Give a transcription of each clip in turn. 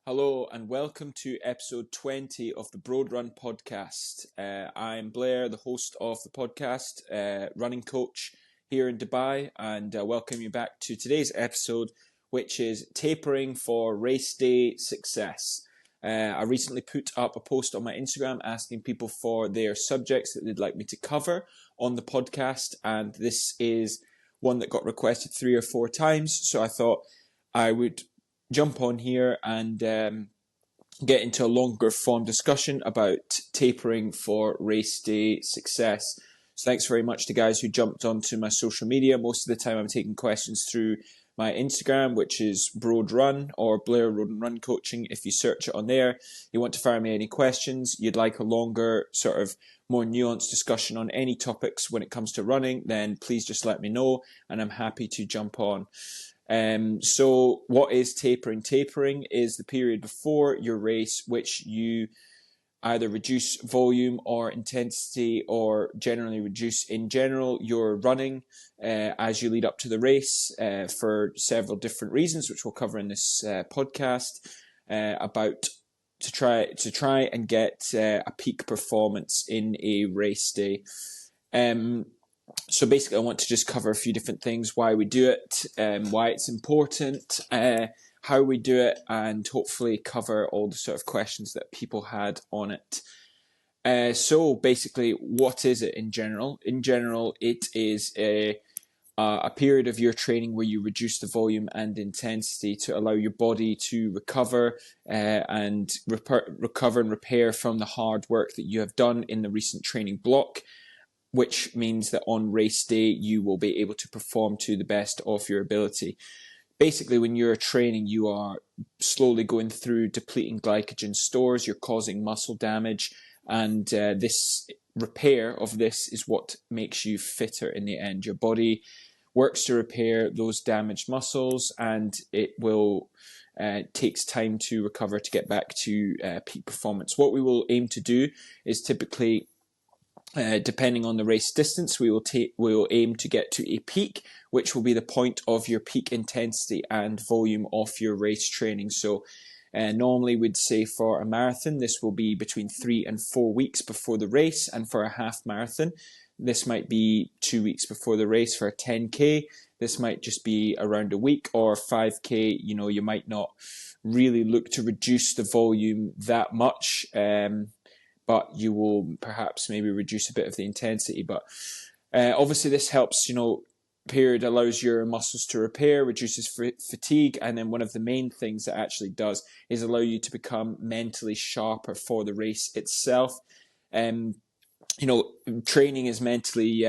Hello and welcome to episode 20 of the BROADRUN podcast. I'm Blair, the host of the podcast, running coach here in Dubai, and welcome you back to today's episode, which is tapering for race day success. I recently put up a post on my Instagram asking people for their subjects that they'd like me to cover on the podcast, and this is one that got requested 3 or 4 times, so I thought I would jump on here and get into a longer form discussion about tapering for race day success. So thanks very much to guys who jumped onto my social media. Most of the time I'm taking questions through my Instagram, which is BROADRUN or Blair Run Coaching. If you search it on there, you want to fire me any questions, you'd like a longer sort of more nuanced discussion on any topics when it comes to running, then please just let me know and I'm happy to jump on. So what is tapering? Tapering is the period before your race, which you either reduce volume or intensity or generally reduce in general your running as you lead up to the race for several different reasons, which we'll cover in this podcast about to try and get a peak performance in a race day. So basically I want to just cover a few different things, why we do it, why it's important, how we do it, and hopefully cover all the sort of questions that people had on it. So basically, what is it in general? In general, it is a period of your training where you reduce the volume and intensity to allow your body to recover and recover and repair from the hard work that you have done in the recent training block, which means that on race day, you will be able to perform to the best of your ability. Basically, when you're training, you are slowly going through depleting glycogen stores, you're causing muscle damage, and this repair of this is what makes you fitter in the end. Your body works to repair those damaged muscles, and it will takes time to recover to get back to peak performance. What we will aim to do is typically depending on the race distance, we will aim to get to a peak, which will be the point of your peak intensity and volume of your race training. So normally we'd say for a marathon, this will be between 3 and 4 weeks before the race. And for a half marathon, this might be 2 weeks before the race. For a 10K, this might just be around a week, or 5K, you might not really look to reduce the volume that much. But you will perhaps maybe reduce a bit of the intensity. But obviously this helps, period allows your muscles to repair, reduces fatigue. And then one of the main things that actually does is allow you to become mentally sharper for the race itself. Training is mentally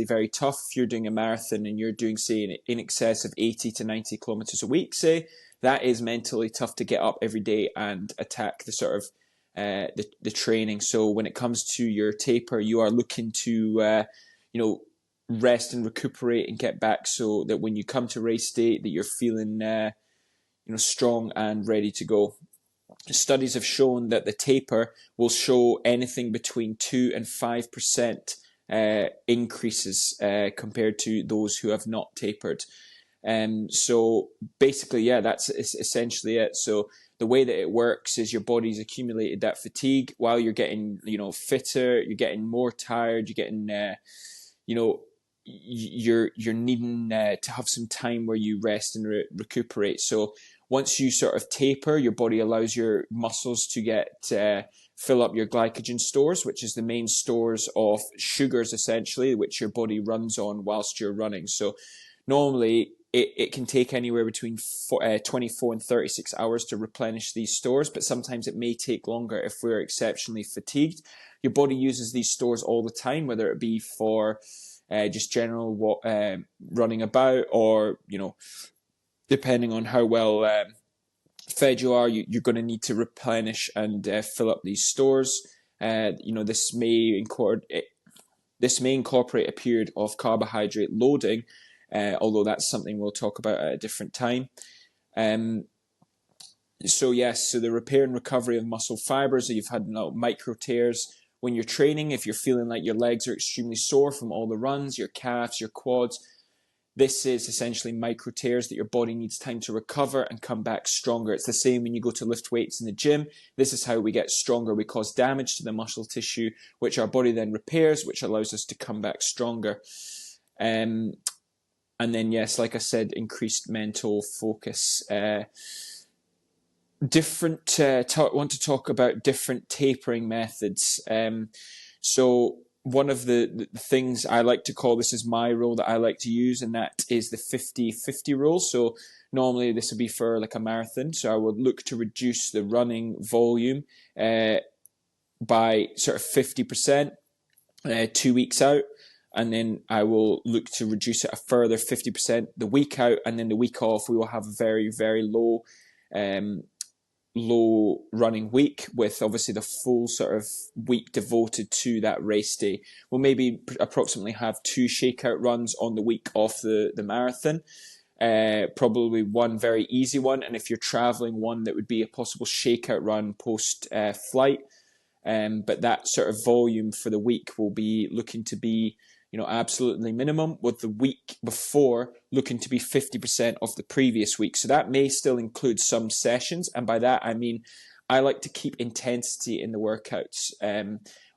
very tough. If you're doing a marathon and you're doing, say, in excess of 80 to 90 kilometers a week, say, that is mentally tough to get up every day and attack the sort of the training. So when it comes to your taper, you are looking to rest and recuperate and get back, so that when you come to race day, that you're feeling strong and ready to go. Studies have shown that the taper will show anything between 2 and 5% increases compared to those who have not tapered. So basically, that's essentially it. So the way that it works is your body's accumulated that fatigue while you're getting, fitter, you're getting more tired, you're getting, you're needing to have some time where you rest and recuperate. So once you sort of taper, your body allows your muscles to get fill up your glycogen stores, which is the main stores of sugars, essentially, which your body runs on whilst you're running. So normally it can take anywhere between 24 and 36 hours to replenish these stores, but sometimes it may take longer if we're exceptionally fatigued. Your body uses these stores all the time, whether it be for just general running about, or, depending on how well fed you are, you're going to need to replenish and fill up these stores. This may incorporate a period of carbohydrate loading, although that's something we'll talk about at a different time. So the repair and recovery of muscle fibers. So you've had micro tears when you're training. If you're feeling like your legs are extremely sore from all the runs, your calves, your quads, This is essentially micro tears that your body needs time to recover and come back stronger. It's the same when you go to lift weights in the gym. This is how we get stronger. We cause damage to the muscle tissue, which our body then repairs, which allows us to come back stronger. And then, yes, like I said, increased mental focus. Want to talk about different tapering methods. So one of the things I like to call, this is my rule that I like to use, and that is the 50-50 rule. So normally this would be for like a marathon. So I would look to reduce the running volume by sort of 50% 2 weeks out. And then I will look to reduce it a further 50% the week out. And then the week off, we will have a very, very low running week, with obviously the full sort of week devoted to that race day. We'll maybe approximately have 2 shakeout runs on the week off the marathon. Probably one very easy one, and if you're traveling, one that would be a possible shakeout run post flight. But that sort of volume for the week will be looking to be, absolutely minimum, with the week before looking to be 50% of the previous week. So that may still include some sessions. And by that, I mean, I like to keep intensity in the workouts,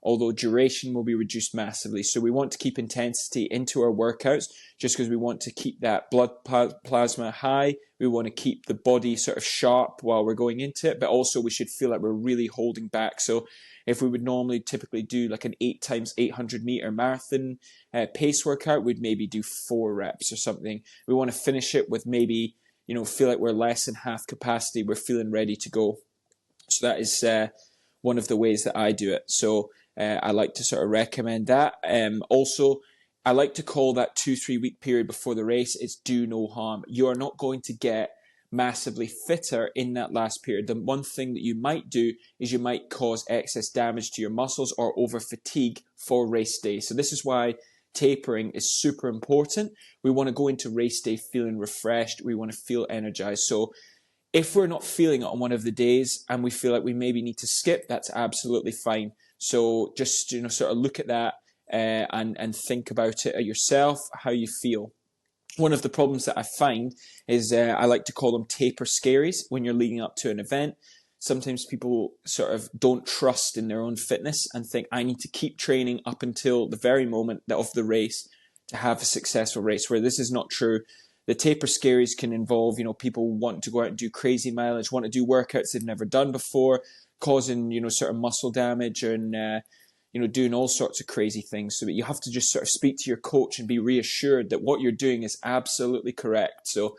although duration will be reduced massively. So we want to keep intensity into our workouts just because we want to keep that blood plasma high. We want to keep the body sort of sharp while we're going into it, but also we should feel like we're really holding back. So if we would normally typically do like an 8 times 800 meter marathon pace workout, we'd maybe do 4 reps or something. We want to finish it with maybe, feel like we're less than half capacity. We're feeling ready to go. So that is one of the ways that I do it. So I like to sort of recommend that. Also, I like to call that 2-3 week period before the race is do no harm. You are not going to get massively fitter in that last period. The one thing that you might do is you might cause excess damage to your muscles or over fatigue for race day. So this is why tapering is super important. We want to go into race day feeling refreshed. We want to feel energized. So if we're not feeling it on one of the days and we feel like we maybe need to skip, that's absolutely fine. So just, sort of look at that and think about it yourself, how you feel. One of the problems that I find is I like to call them taper scaries when you're leading up to an event. Sometimes people sort of don't trust in their own fitness and think, I need to keep training up until the very moment of the race to have a successful race, where this is not true. The taper scaries can involve, people want to go out and do crazy mileage, want to do workouts they've never done before, causing, sort of muscle damage and, doing all sorts of crazy things. So you have to just sort of speak to your coach and be reassured that what you're doing is absolutely correct. So,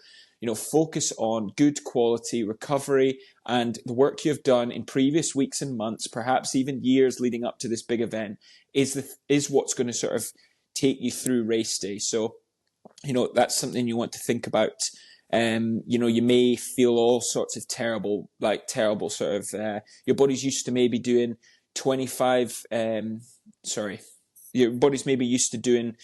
focus on good quality recovery and the work you've done in previous weeks and months, perhaps even years leading up to this big event, is what's going to sort of take you through race day. So, that's something you want to think about. You may feel all sorts of terrible sort of, your body's used to maybe doing 25, your body's maybe used to doing,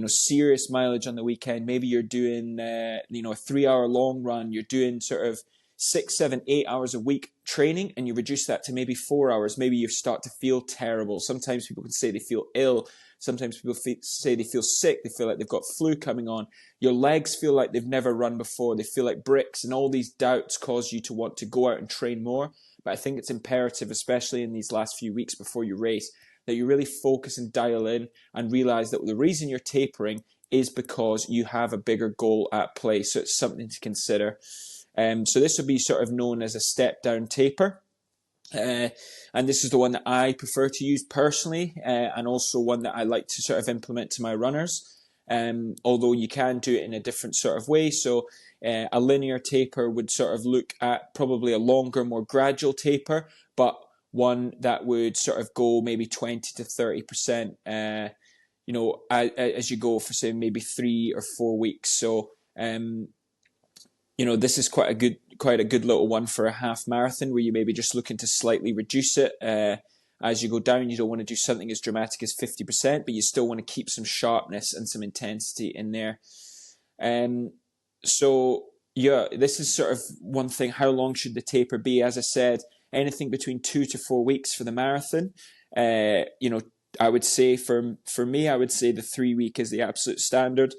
serious mileage on the weekend. Maybe you're doing, a 3-hour long run. You're doing sort of 6, 7, 8 hours a week training, and you reduce that to maybe 4 hours. Maybe you start to feel terrible. Sometimes people can say they feel ill. Sometimes people say they feel sick. They feel like they've got flu coming on. Your legs feel like they've never run before. They feel like bricks, and all these doubts cause you to want to go out and train more. But I think it's imperative, especially in these last few weeks before you race, that you really focus and dial in and realize that the reason you're tapering is because you have a bigger goal at play. So it's something to consider. So this would be sort of known as a step down taper. And this is the one that I prefer to use personally, and also one that I like to sort of implement to my runners. Although you can do it in a different sort of way. So a linear taper would sort of look at probably a longer, more gradual taper, but one that would sort of go maybe 20 to 30%, as you go for, say, maybe 3 or 4 weeks. So, this is quite a good little one for a half marathon, where you maybe just looking to slightly reduce it as you go down. You don't want to do something as dramatic as 50%, but you still want to keep some sharpness and some intensity in there. So yeah, this is sort of one thing. How long should the taper be? As I said, anything between 2 to 4 weeks for the marathon. I would say for me, I would say the 3 week is the absolute standard.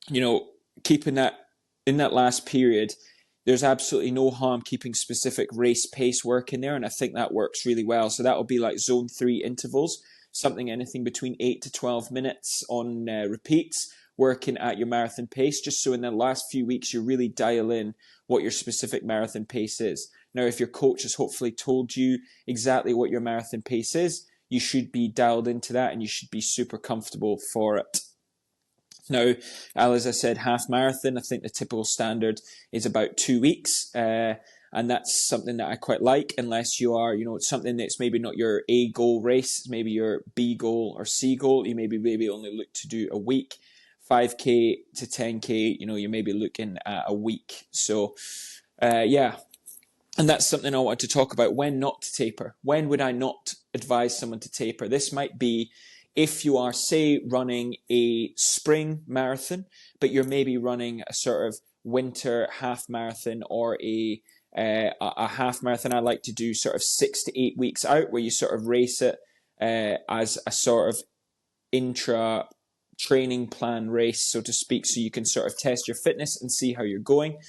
you know, keeping that in that last period, there's absolutely no harm keeping specific race pace work in there, and I think that works really well. So that will be like zone 3 intervals, something anything between 8 to 12 minutes on repeats, working at your marathon pace, just so in the last few weeks you really dial in what your specific marathon pace is. Now, if your coach has hopefully told you exactly what your marathon pace is, you should be dialed into that and you should be super comfortable for it. Now, as I said, half marathon, I think the typical standard is about 2 weeks. And that's something that I quite like, unless you are, something that's maybe not your A goal race, maybe your B goal or C goal. You maybe only look to do a week. 5K to 10K, you may be looking at a week. So, yeah. And that's something I want to talk about, when not to taper. When would I not advise someone to taper? This might be if you are, say, running a spring marathon, but you're maybe running a sort of winter half marathon or a half marathon. I like to do sort of 6 to 8 weeks out, where you sort of race it as a sort of intra training plan race, so to speak, so you can sort of test your fitness and see how you're going.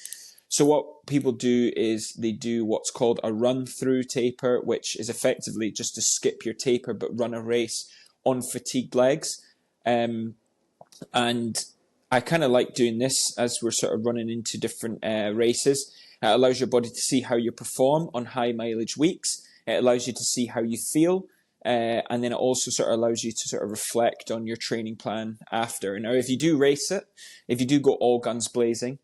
So what people do is they do what's called a run-through taper, which is effectively just to skip your taper but run a race on fatigued legs. And I kind of like doing this as we're sort of running into different races. It allows your body to see how you perform on high mileage weeks. It allows you to see how you feel. And then it also sort of allows you to sort of reflect on your training plan after. Now, if you do race it, if you do go all guns blazing,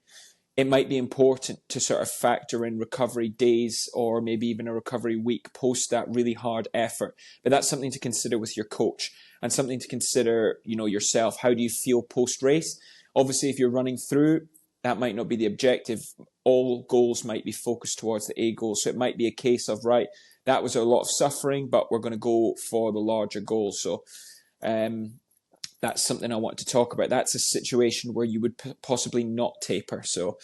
it might be important to sort of factor in recovery days or maybe even a recovery week post that really hard effort. But that's something to consider with your coach and something to consider, yourself. How do you feel post-race? Obviously, if you're running through, that might not be the objective. All goals might be focused towards the A goal. So it might be a case of, right, that was a lot of suffering, but we're going to go for the larger goal. So that's something I want to talk about. That's a situation where you would possibly not taper. So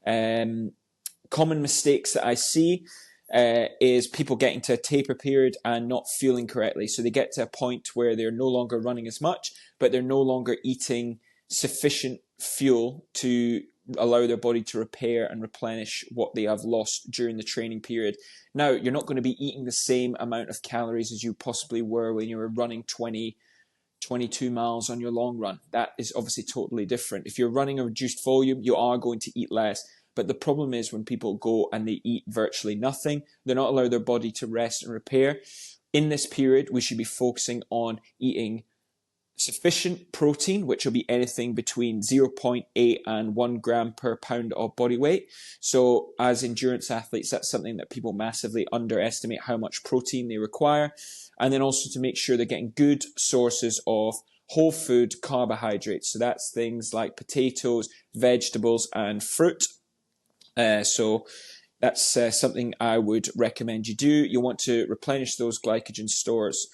common mistakes that I see is people getting to a taper period and not fueling correctly. So they get to a point where they're no longer running as much, but they're no longer eating sufficient fuel to allow their body to repair and replenish what they have lost during the training period. Now, you're not going to be eating the same amount of calories as you possibly were when you were running 22 miles on your long run. That is obviously totally different. If you're running a reduced volume, you are going to eat less. But the problem is when people go and they eat virtually nothing, they're not allowing their body to rest and repair. In this period, we should be focusing on eating sufficient protein, which will be anything between 0.8 and 1 gram per pound of body weight. So as endurance athletes, that's something that people massively underestimate, how much protein they require. And then also to make sure they're getting good sources of whole food carbohydrates. So that's things like potatoes, vegetables, and fruit. So that's something I would recommend you do. You want to replenish those glycogen stores.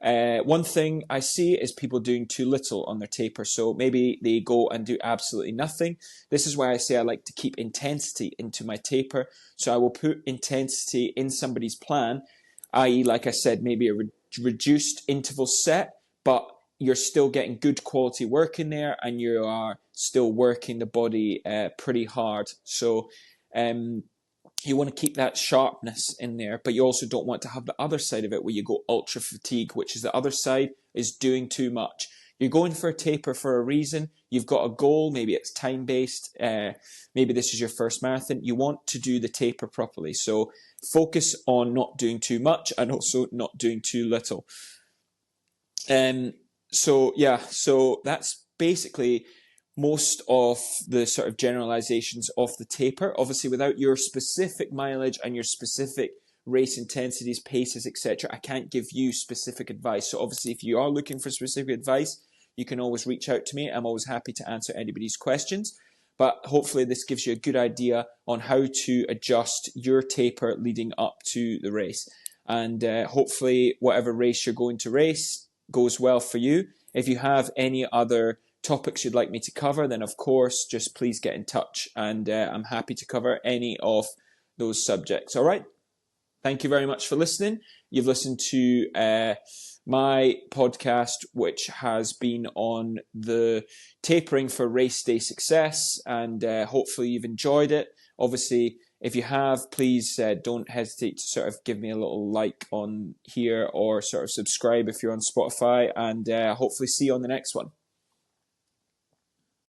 One thing I see is people doing too little on their taper. So maybe they go and do absolutely nothing. This is why I say I like to keep intensity into my taper. So I will put intensity in somebody's plan, i.e., like I said, maybe a reduced interval set, but you're still getting good quality work in there and you are still working the body pretty hard. So you want to keep that sharpness in there, but you also don't want to have the other side of it where you go ultra fatigue, which is the other side is doing too much. You're going for a taper for a reason. You've got a goal. Maybe it's time-based. Maybe this is your first marathon. You want to do the taper properly. So focus on not doing too much and also not doing too little. So that's basically most of the sort of generalizations of the taper. Obviously, without your specific mileage and your specific race intensities, paces, etc., I can't give you specific advice. So obviously, if you are looking for specific advice, you can always reach out to me. I'm always happy to answer anybody's questions. But hopefully this gives you a good idea on how to adjust your taper leading up to the race. And hopefully whatever race you're going to race goes well for you. If you have any other topics you'd like me to cover, then of course, just please get in touch. And I'm happy to cover any of those subjects. All right. thank you very much for listening. You've listened to my podcast, which has been on the tapering for race day success, and hopefully you've enjoyed it. Obviously, if you have, please don't hesitate to sort of give me a little like on here, or sort of subscribe if you're on Spotify, and hopefully see you on the next one.